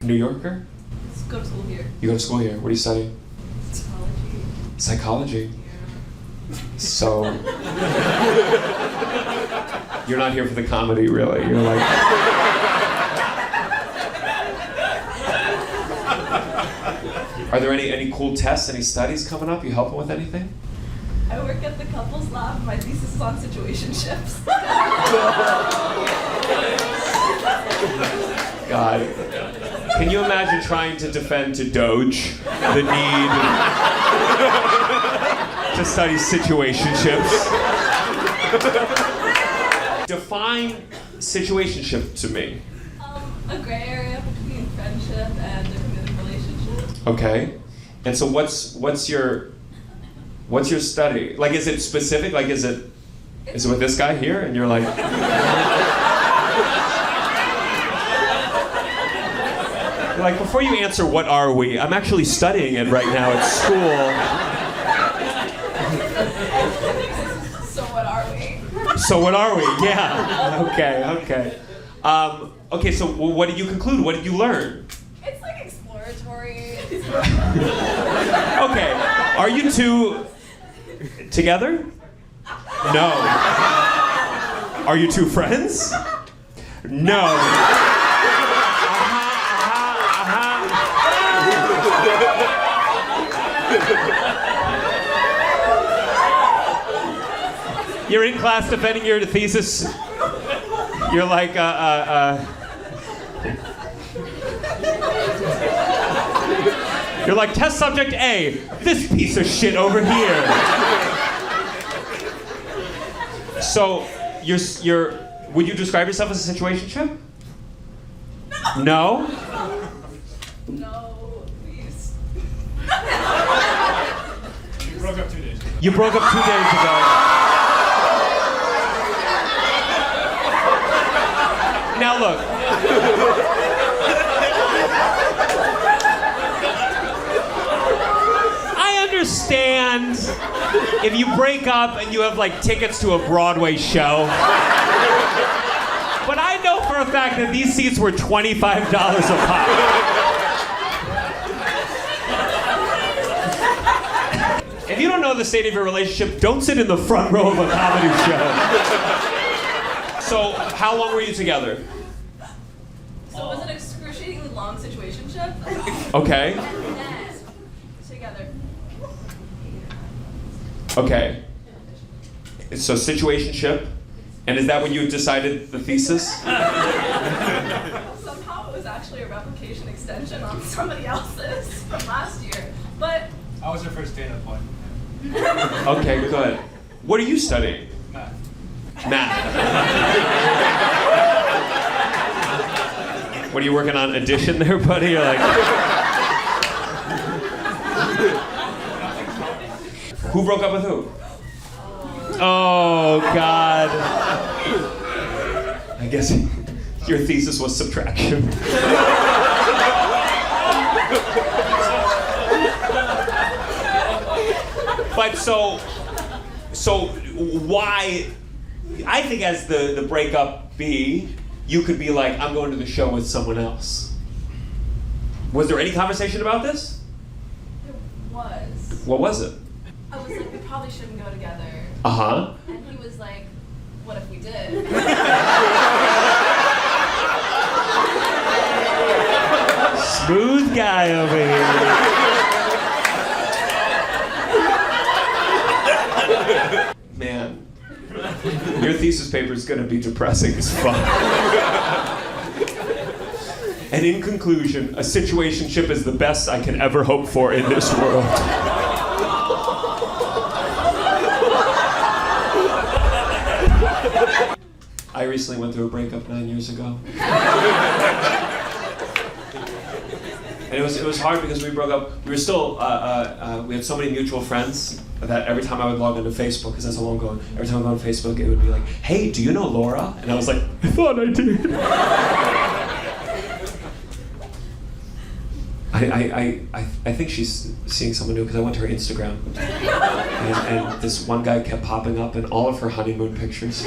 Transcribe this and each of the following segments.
New Yorker? Let's go to school here. You go to school here. What do you study? Psychology. Psychology. Yeah. So you're not here for the comedy, really. You're like. Are there any cool tests, any studies coming up? You helping with anything? I work at the couples lab. My thesis is on situationships. God. Can you imagine trying to defend to Doge the need to study situationships? Define situationship to me. A gray area between friendship and a committed relationship. Okay. And so what's your study? Like, is it specific? Like, is it with this guy here? And you're like. Like, before you answer, what are we? I'm actually studying it right now at school. So what are we? So what are we? Yeah. Okay. Okay, so what did you conclude? What did you learn? It's like exploratory. Okay. Are you two together? No. Are you two friends? No. You're in class defending your thesis. You're like, You're like, test subject A, this piece of shit over here. So, would you describe yourself as a situationship? No? No, please. You broke up 2 days ago. You broke up 2 days ago. Now look. I understand if you break up and you have like tickets to a Broadway show. But I know for a fact that these seats were $25 a pop. If you don't know the state of your relationship, don't sit in the front row of a comedy show. So, how long were you together? So it was an excruciatingly long situationship. Okay. And then together. Okay. So, situationship. And is that when you decided the thesis? Somehow it was actually a replication extension on somebody else's from last year. But I was your first data point. Okay, good. What are you studying? Math. Math. What are you working on? Addition there, buddy? You're like. Who broke up with who? Oh, God. I guess your thesis was subtraction. But so why? I think as the breakup be, you could be like, I'm going to the show with someone else. Was there any conversation about this? it was. What was it? I was like, we probably shouldn't go together. Uh-huh. And he was like, what if we did? Smooth guy over here. Man, your thesis paper is going to be depressing as fuck. And in conclusion, a situationship is the best I can ever hope for in this world. I recently went through a breakup 9 years ago. And it was hard because we broke up. We were still, we had so many mutual friends that every time I would log into Facebook, because that's how long ago, every time I go on Facebook, it would be like, hey, do you know Laura? And I was like, I thought I did. I think she's seeing someone new because I went to her Instagram. And this one guy kept popping up in all of her honeymoon pictures.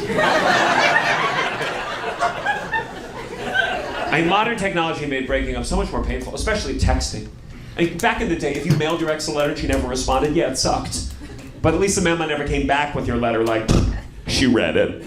I I mean, modern technology made breaking up so much more painful, especially texting. I mean, back in the day, if you mailed your ex a letter and she never responded, yeah, it sucked. But at least the mailman never came back with your letter like, she read it.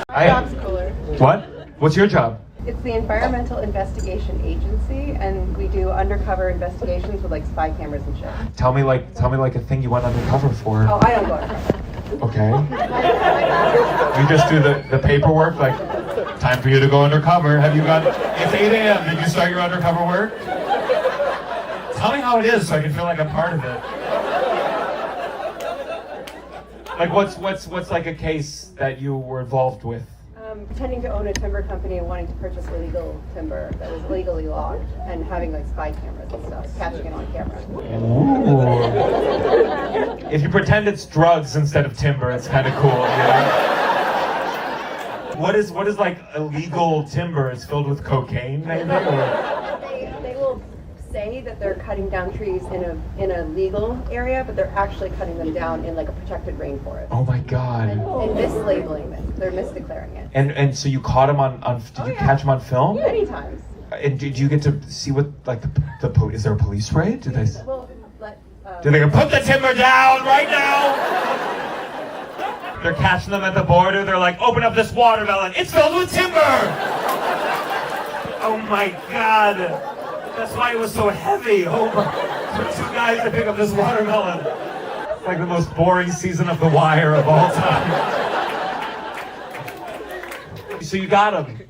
Job's cooler. What? What's your job? It's the Environmental Investigation Agency, and we do undercover investigations with like spy cameras and shit. Tell me like a thing you went undercover for. Oh, I don't go undercover. Okay. You just do the paperwork, like, time for you to go undercover. Have you got, it's 8 a.m. Did you start your undercover work? Tell me how it is so I can feel like I'm part of it. Like what's like a case that you were involved with? Pretending to own a timber company and wanting to purchase illegal timber that was illegally logged and having like spy cameras and stuff, catching it on camera. Ooh. If you pretend it's drugs instead of timber, it's kind of cool, you know? What is like illegal timber? It's filled with cocaine, maybe? Or? They will say that they're cutting down trees in a legal area, but they're actually cutting them down in like a protected rainforest. Oh my God. And mislabeling it. They're misdeclaring it. And so you caught him on did you catch him on film? Many times. And did you get to see what, like, the police, is there a police raid? Do they Well, do they go, put the timber down right now? They're catching them at the border. They're like, open up this watermelon. It's filled with timber. Oh my God. That's why it was so heavy. Oh my, for two guys to pick up this watermelon. It's like the most boring season of The Wire of all time. So you got him.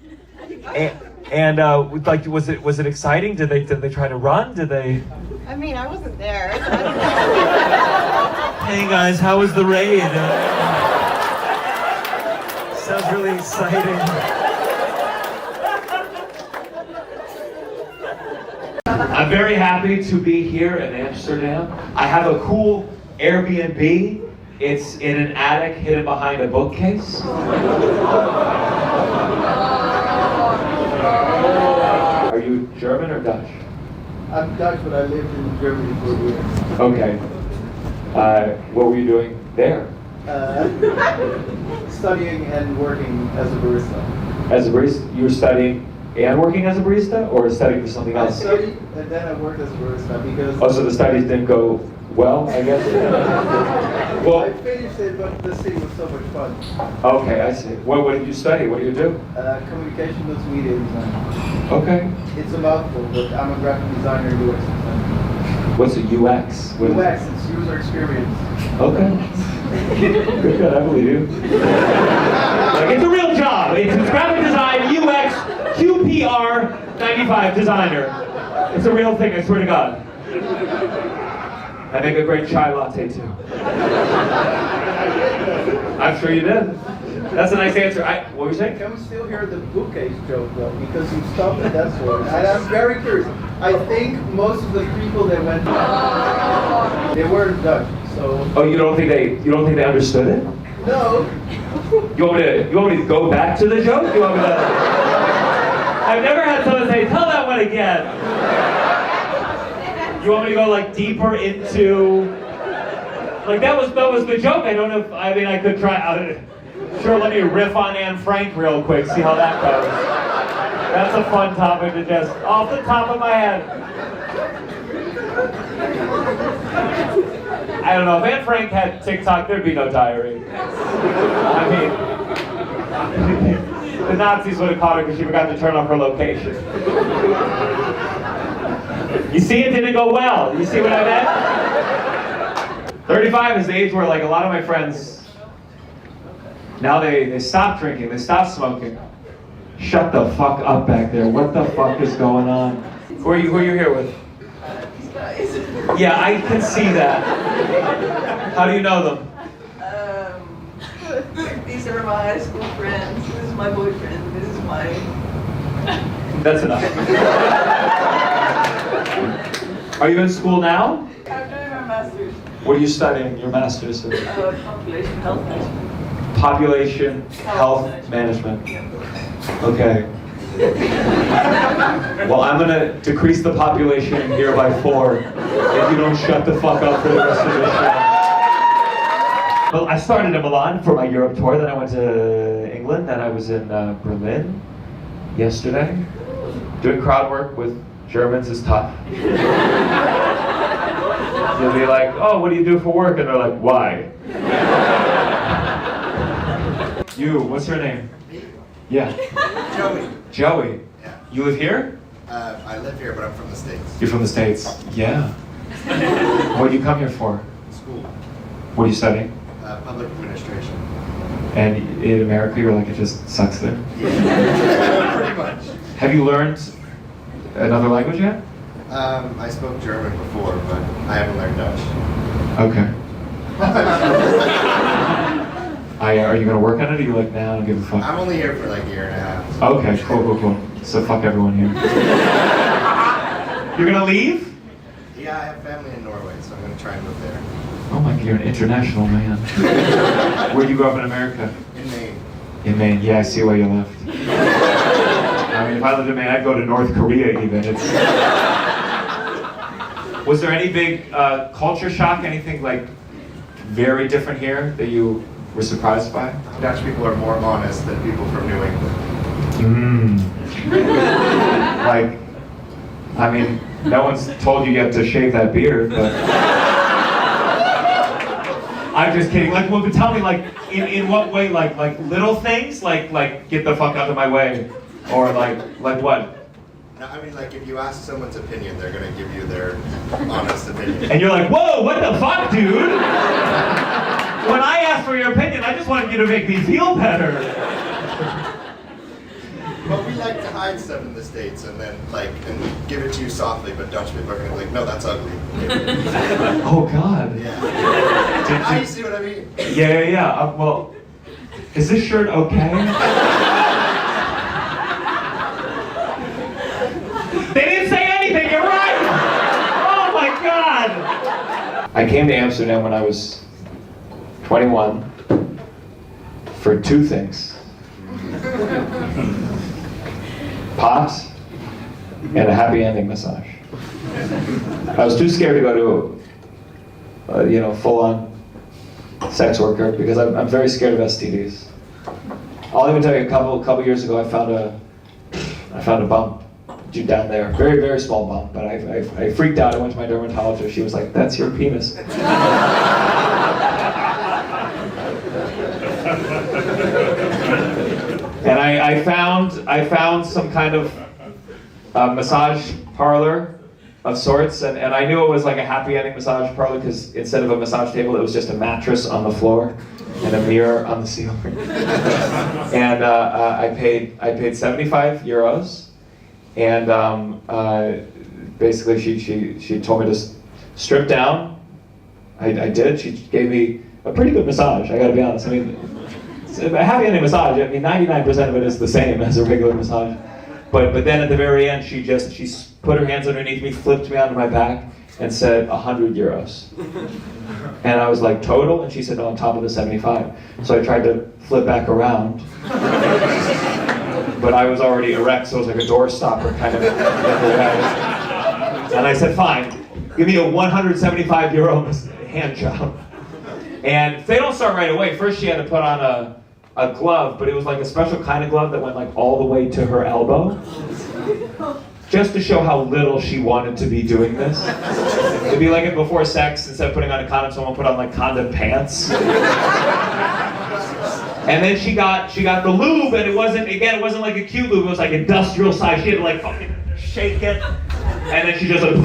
And like, was it exciting? Did they try to run? Did they? I mean, I wasn't there. So Hey guys, how was the raid? Sounds really exciting. I'm very happy to be here in Amsterdam. I have a cool Airbnb. It's in an attic hidden behind a bookcase. Are you German or Dutch? I'm Dutch, but I lived in Germany for years. Okay. What were you doing there? Studying and working as a barista. As a barista? You were studying and working as a barista, or studying for something I else? studied and then I worked as a barista because... Oh, so the studies didn't go well, I guess? I Well, finished it, but the city was so much fun. okay, I see. What did you study? What do you do? Communication plus media design. Okay. It's a mouthful, but I'm a graphic designer and UX designer. What's a UX? What is it? UX, it's user experience. Okay. Good, I believe you. Like, it's a real job. It's graphic design, UX, QPR, 95 designer. It's a real thing, I swear to God. I make a great chai latte too. I'm sure you did. That's a nice answer. What were you saying? Can we still hear the bookcase joke though? Because you stopped at that one. And I'm very curious. I think most of the people that went, they weren't Dutch. So. Oh, you don't think they understood it? No. You want me to go back to the joke? You want me to? I've never had someone say, tell that one again. You want me to go like deeper into? Like that was the joke. I don't know if I could try. Sure, let me riff on Anne Frank real quick. See how that goes. That's a fun topic to just off the top of my head. I don't know, if Anne Frank had TikTok, there'd be no diary. I mean, the Nazis would have caught her because she forgot to turn off her location. You see, it didn't go well. You see what I meant? 35 is the age where, like, a lot of my friends, now they stop drinking, they stop smoking. Shut the fuck up back there. What the fuck is going on? Who are you here with? These guys. Yeah, I can see that. How do you know them? These are my high school friends. This is my boyfriend. This is my... That's enough. Are you in school now? I'm doing my master's. What are you studying? Your master's? Population health management. Population health management. Okay. Well, I'm gonna decrease the population in here by 4 if you don't shut the fuck up for the rest of the show. Well, I started in Milan for my Europe tour, then I went to England, then I was in Berlin yesterday. Doing crowd work with Germans is tough. You'll be like, oh, what do you do for work? And they're like, why? You, what's your name? Me? Yeah. Joey. Joey. Yeah. You live here? I live here, but I'm from the States. You're from the States? Yeah. What do you come here for? School. What are you studying? Public administration. And in America, you're like, it just sucks there? Yeah. Pretty much. Have you learned another language yet? I spoke German before, but I haven't learned Dutch. Okay. Are you gonna work on it, or are you like, nah, I don't give a fuck? I'm only here for like a year and a half. So. Okay, cool. So fuck everyone here. You're gonna leave? Yeah, I have family in Norway, so I'm gonna try and live there. Oh my god, you're an international man. Where'd you grow up in America? In Maine. In Maine, yeah, I see why you left. I mean, if I lived in Maine, I'd go to North Korea even. Was there any big culture shock, anything like very different here that you were surprised by? Dutch people are more honest than people from New England. Like, I mean, no one's told you yet to shave that beard, but... I'm just kidding. Like, well, but tell me, like, in what way? Like little things? Like get the fuck out of my way? Or like what? No, I mean, like, if you ask someone's opinion, they're gonna give you their honest opinion. And you're like, whoa, what the fuck, dude? When I ask for your opinion, I just wanted you to make me feel better. But we like to hide stuff in the States and then, like, and give it to you softly, but Dutch people are gonna be like, no, that's ugly. Oh, God. Yeah. Now you see what I mean? Yeah. Well, is this shirt okay? They didn't say anything, you're right! Oh my God! I came to Amsterdam when I was 21 for two things. Pot and a happy ending massage. I was too scared to go to full-on sex worker because I'm very scared of STDs. I'll even tell you, a couple years ago, I found a bump down there, very, very small bump, but I freaked out. I went to my dermatologist. She was like, "That's your penis." And I found some kind of massage parlor of sorts, and I knew it was like a happy ending massage parlor because instead of a massage table, it was just a mattress on the floor and a mirror on the ceiling. And I paid 75 euros, and basically she told me to strip down. I did. She gave me a pretty good massage. I got to be honest. I mean, a happy ending massage, I mean, 99% of it is the same as a regular massage. But then at the very end, she put her hands underneath me, flipped me onto my back, and said 100 euros. And I was like, total? And she said, no, on top of the 75. So I tried to flip back around. But I was already erect, so it was like a door stopper kind of. And I said, fine, give me a 175 euro hand job. And they don't start right away. First she had to put on a glove, but it was like a special kind of glove that went like all the way to her elbow. Just to show how little she wanted to be doing this. It'd be like if before sex, instead of putting on a condom, someone put on like condom pants. And then she got the lube, and it wasn't like a cute lube, it was like industrial size. She had to like fucking shake it. And then she just like,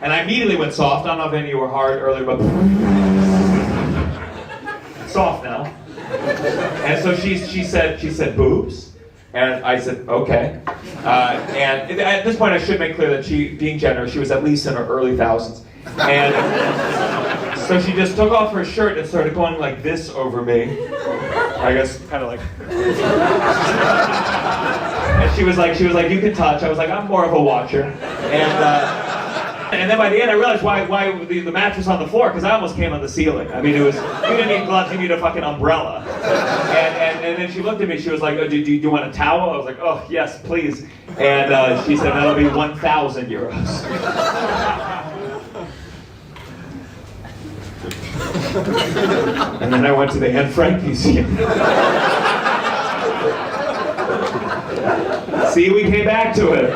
and I immediately went soft. I don't know if any of you were hard earlier, but soft now. And so she said boobs, and I said okay. And at this point, I should make clear that she, being generous, she was at least in her early thousands. And so she just took off her shirt and started going like this over me. I guess kind of like. And she was like, you can touch. I was like, I'm more of a watcher. And then by the end, I realized why the mattress on the floor, because I almost came on the ceiling. I mean, you didn't need gloves, you need a fucking umbrella. And then she looked at me, she was like, oh, do you want a towel? I was like, oh, yes, please. And she said, that'll be 1,000 euros. And then I went to the Anne Frank Museum. See, we came back to it.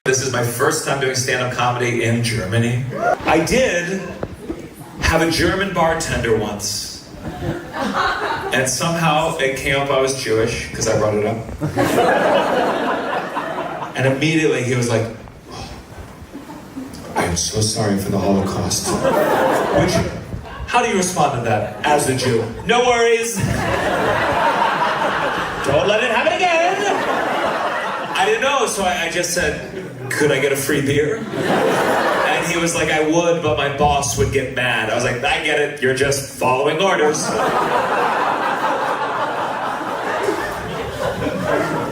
This is my first time doing stand-up comedy in Germany. I did have a German bartender once. And somehow it came up I was Jewish, because I brought it up. And immediately he was like, oh, I am so sorry for the Holocaust. Which, how do you respond to that as a Jew? No worries. Don't let it happen again. I didn't know, so I just said, could I get a free beer? And he was like, I would, but my boss would get mad. I was like, I get it, you're just following orders.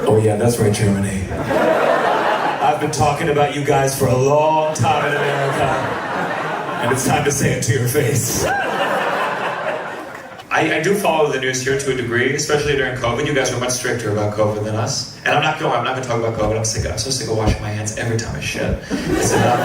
Oh yeah, that's right, Germany. I've been talking about you guys for a long time in America, and it's time to say it to your face. I do follow the news here to a degree, especially during COVID. You guys were much stricter about COVID than us. And I'm not going to talk about COVID. I'm so sick of washing my hands every time I shit. It's enough.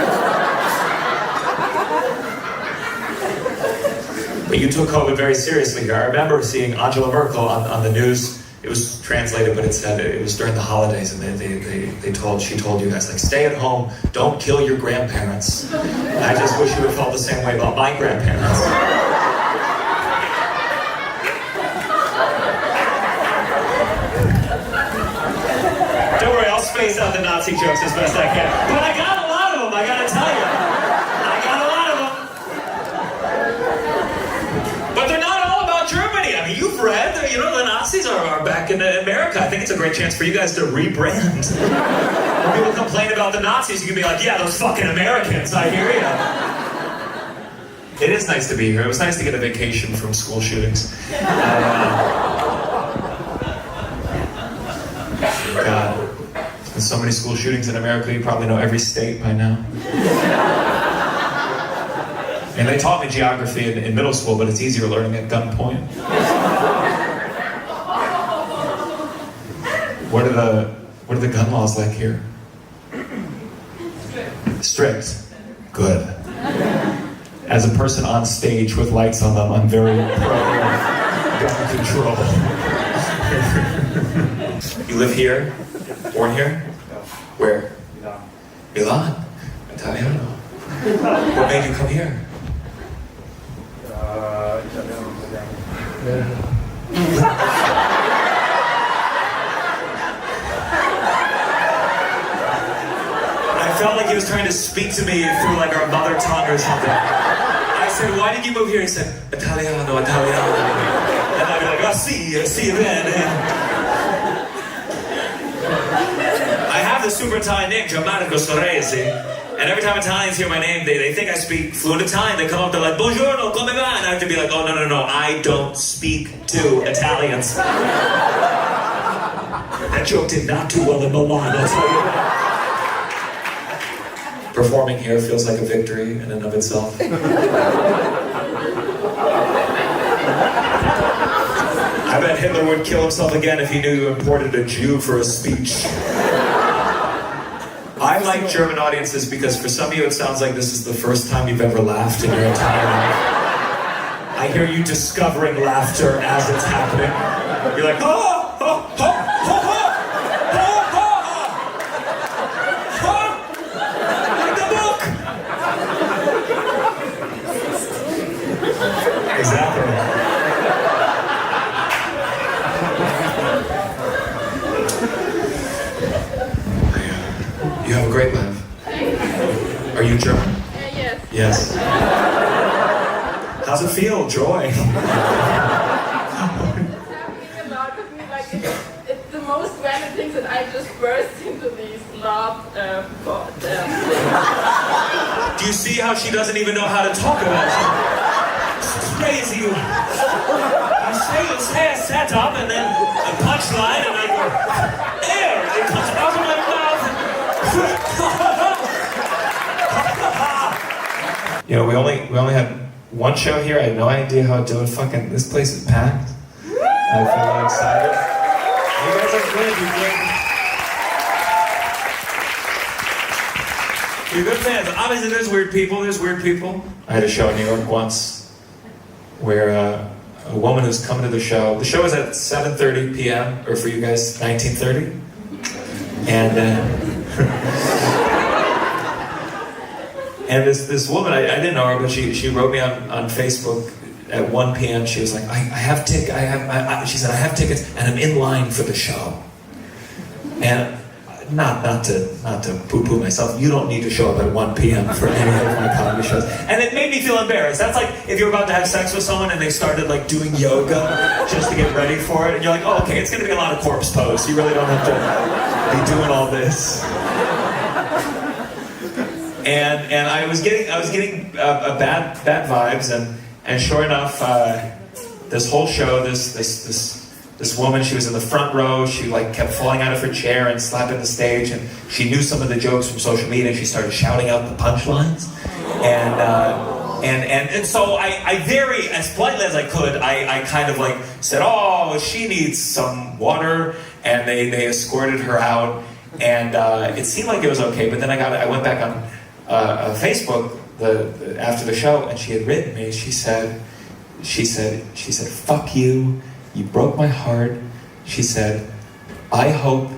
But you took COVID very seriously here. I remember seeing Angela Merkel on the news. It was translated, but it said it was during the holidays, and she told you guys, like, stay at home, don't kill your grandparents. And I just wish you would have felt the same way about my grandparents. Space out the Nazi jokes as best I can. But I got a lot of them, I gotta tell you. I got a lot of them. But they're not all about Germany. I mean, you've read, the Nazis are back in America. I think it's a great chance for you guys to rebrand. When people complain about the Nazis, you can be like, yeah, those fucking Americans, I hear you. It is nice to be here. It was nice to get a vacation from school shootings. God. There's so many school shootings in America, you probably know every state by now. And they taught me geography in middle school, but it's easier learning at gunpoint. What are the gun laws like here? Strict. Good. As a person on stage with lights on them, I'm very pro gun control. You live here? Born here? Where? Milan. Italiano. What made you come here? I felt like he was trying to speak to me through like our mother tongue or something. I said, why did you move here? He said, Italiano. And I'd be like, oh, see you then. I have the super Italian name, Gianmarco Soresi, and every time Italians hear my name, they think I speak fluent Italian. They come up, they're like, buongiorno, come va? And I have to be like, oh, no, I don't speak to Italians. That joke did not do well in Milan, I'll tell you that. Performing here feels like a victory in and of itself. I bet Hitler would kill himself again if he knew you imported a Jew for a speech. I like German audiences because for some of you it sounds like this is the first time you've ever laughed in your entire life. I hear you discovering laughter as it's happening. You're like, oh, oh, oh, oh, oh, oh, oh, oh, like the book. Exactly. You have a great laugh. Are you German? Yes. Yes. How's it feel? Joy. Happening a lot with me, like it's the most random things that I just burst into these laugh. Do you see how she doesn't even know how to talk about it? It's crazy. You say a setup and then a punchline and I go, air! It comes out of my mouth. You know, we only had one show here. I had no idea how to do it. Fucking, this place is packed. I feel really excited. You guys are good. You're good. You're good fans. Obviously, there's weird people. There's weird people. I had a show in New York once where a woman who's coming to the show. The show is at 7:30 p.m. or for you guys, 19:30. And and this woman, I didn't know her, but she wrote me on Facebook at 1 p.m. She was like, she said, I have tickets and I'm in line for the show. And not to poo-poo myself, you don't need to show up at 1 p.m. for any of my comedy shows. And it made me feel embarrassed. That's like if you're about to have sex with someone and they started like doing yoga just to get ready for it, and you're like, oh, okay, it's gonna be a lot of corpse pose. You really don't have to be doing all this. And I was getting bad vibes, and sure enough, this whole show, this woman, she was in the front row. She like kept falling out of her chair and slapping the stage, and she knew some of the jokes from social media, and she started shouting out the punchlines. And so I very, as politely as I could, I kind of like said, oh, she needs some water, and they escorted her out, and it seemed like it was okay. But then I went back on Facebook after the show, and she had written me. She said, fuck you. You broke my heart. She said, I hope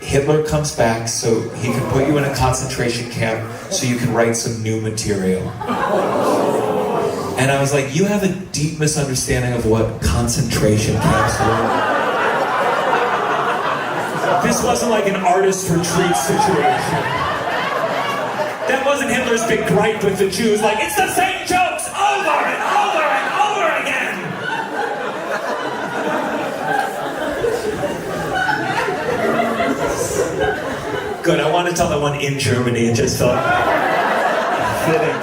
Hitler comes back so he can put you in a concentration camp so you can write some new material. And I was like, you have a deep misunderstanding of what concentration camps were. This wasn't like an artist retreat situation. That wasn't Hitler's big gripe with the Jews, like, it's the same jokes over and over and over again. Good, I want to tell that one in Germany. It just felt fitting.